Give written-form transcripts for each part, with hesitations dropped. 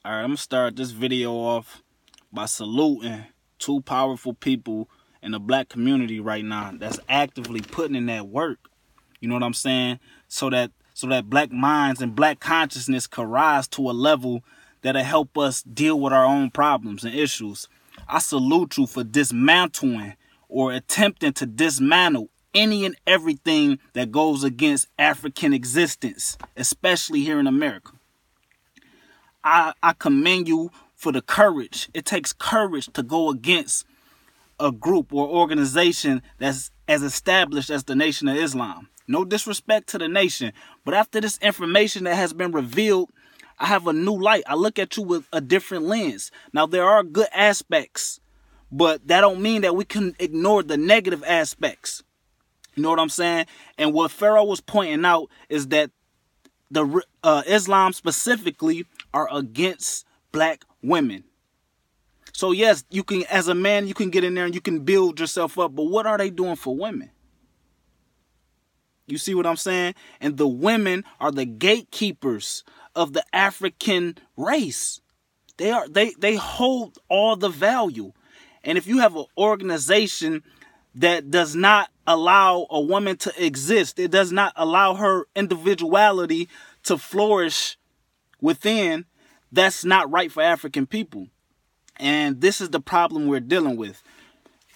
Alright, I'm going to start this video off by saluting two powerful people in the black community right now that's actively putting in that work. You know what I'm saying? So that black minds and black consciousness can rise to a level that'll help us deal with our own problems and issues. I salute you for dismantling or attempting to dismantle any and everything that goes against African existence, especially here in America. I commend you for the courage. It takes courage to go against a group or organization that's as established as the Nation of Islam. No disrespect to the nation, but after this information that has been revealed, I have a new light. I look at you with a different lens. Now, there are good aspects, but that don't mean that we can ignore the negative aspects. You know what I'm saying? And what Pharaoh was pointing out is that the Islam specifically are against black women. So yes, you can, as a man, you can get in there and you can build yourself up. But what are they doing for women? You see what I'm saying? And the women are the gatekeepers of the African race. They hold all the value. And if you have an organization that does not allow a woman to exist, it does not allow her individuality to flourish within, that's not right for African people. And this is the problem we're dealing with.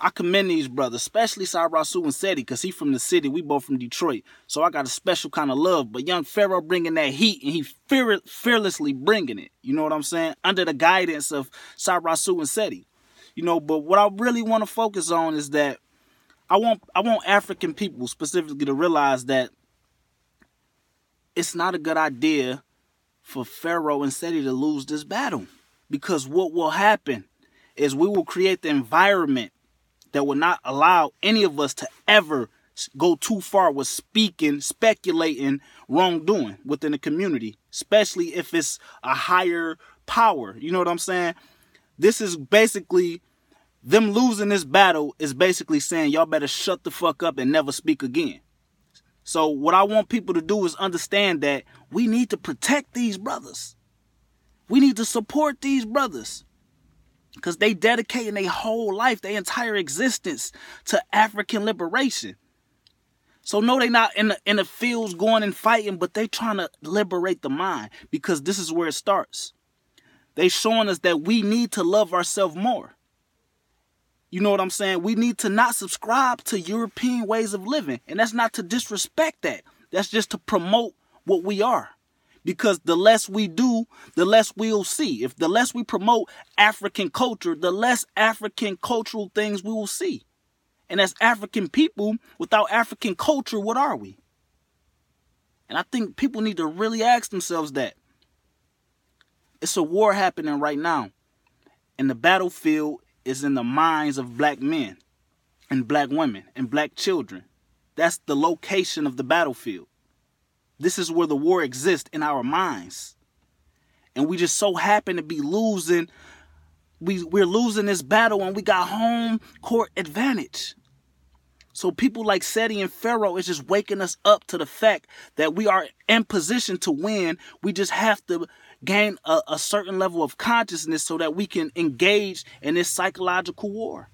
I commend these brothers, especially Sara Suten Seti, because he's from the city. We both from Detroit. So I got a special kind of love. But young Pharaoh bringing that heat, and he fearlessly bringing it. You know what I'm saying? Under the guidance of Sara Suten Seti. You know, but what I really want to focus on is that I want African people specifically to realize that it's not a good idea for Pharaoh and Seti to lose this battle. Because what will happen is we will create the environment that will not allow any of us to ever go too far with speaking, speculating, wrongdoing within the community, especially if it's a higher power. You know what I'm saying? This is basically, them losing this battle is basically saying y'all better shut the fuck up and never speak again. So what I want people to do is understand that we need to protect these brothers. We need to support these brothers because they dedicating their whole life, their entire existence to African liberation. So no, they not in the fields going and fighting, but they trying to liberate the mind, because this is where it starts. They showing us that we need to love ourselves more. You know what I'm saying? We need to not subscribe to European ways of living. And that's not to disrespect that. That's just to promote what we are. Because the less we do, the less we'll see. If the less we promote African culture, the less African cultural things we will see. And as African people, without African culture, what are we? And I think people need to really ask themselves that. It's a war happening right now. And the battlefield is in the minds of black men and black women and black children. That's the location of the battlefield. This is where the war exists, in our minds. And we just so happen to be losing. We're losing this battle and we got home court advantage. So people like Seti and Pharaoh is just waking us up to the fact that we are in position to win. We just have to gain a certain level of consciousness so that we can engage in this psychological war.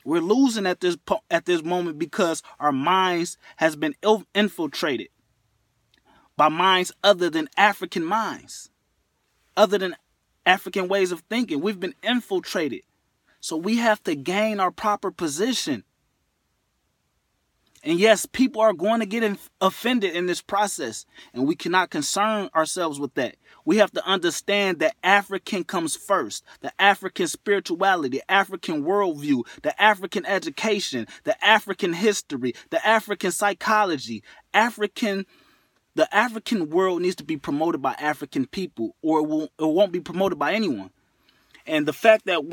We're losing at this moment because our minds has been infiltrated by minds other than African minds, other than African ways of thinking. We've been infiltrated. So we have to gain our proper position. And yes, people are going to get offended in this process, and we cannot concern ourselves with that. We have to understand that African comes first. The African spirituality, the African worldview, the African education, the African history, the African psychology. The African world needs to be promoted by African people, or it won't be promoted by anyone. And the fact that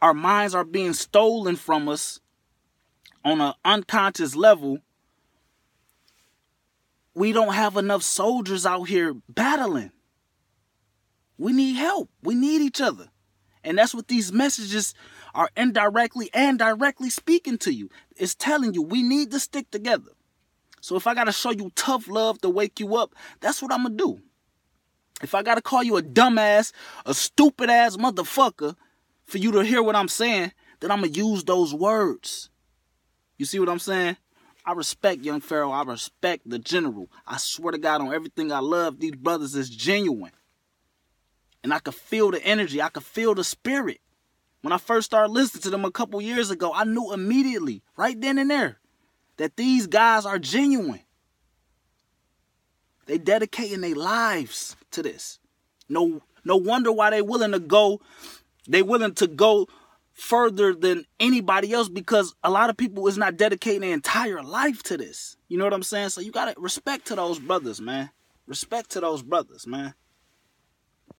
our minds are being stolen from us on an unconscious level, we don't have enough soldiers out here battling. We need help. We need each other. And that's what these messages are indirectly and directly speaking to you. It's telling you we need to stick together. So if I got to show you tough love to wake you up, that's what I'm going to do. If I gotta call you a dumbass, a stupid ass motherfucker for you to hear what I'm saying, then I'm gonna use those words. You see what I'm saying? I respect young Pharaoh. I respect the general. I swear to God on everything I love, these brothers is genuine. And I could feel the energy. I could feel the spirit. When I first started listening to them a couple years ago, I knew immediately, right then and there, that these guys are genuine. They dedicating their lives to this. No wonder why they willing to go further than anybody else, because a lot of people is not dedicating their entire life to this. You know what I'm saying? So you got to respect to those brothers, man. Respect to those brothers, man.